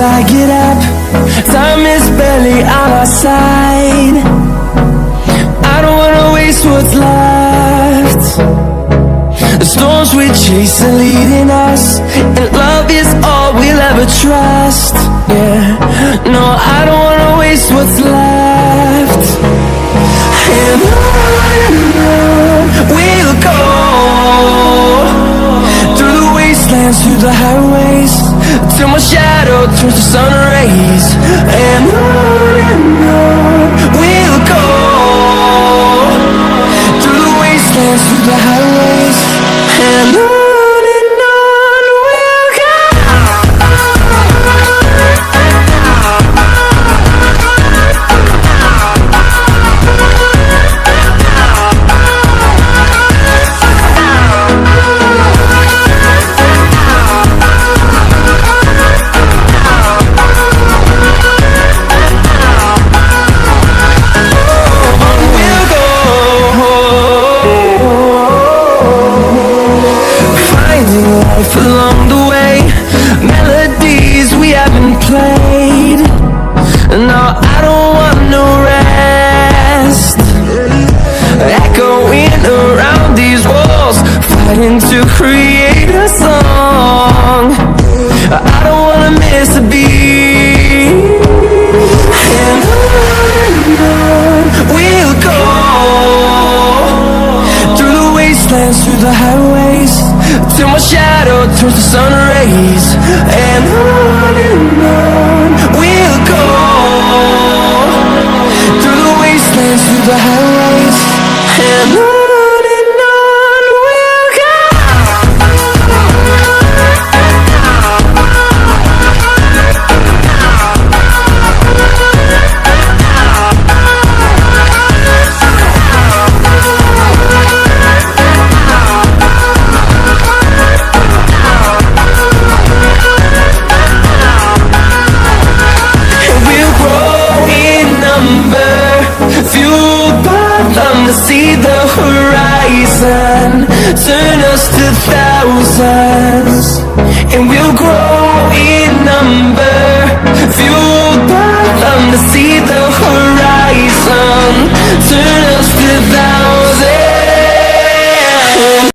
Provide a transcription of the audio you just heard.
I get up. Time is barely on our side. I don't wanna waste what's left. The storms we chase are leading us, and love is all we'll ever trust. Yeah, no, I don't wanna waste what's left. And on we'll go, through the wastelands, through the highways, till my shadow turns to sun rays. And on we'll go, through the wastelands, through the highways, and on. Along the way, melodies we haven't played. No, I don't want no rest. Echoing around these walls, fighting to create a song. I don't wanna miss a beat. And on we'll go, through the wastelands, through the highways, till my shadow turns to sun rays. And on we'll go, through the wastelands, through the highways, and on. See the horizon, turn us to thousands.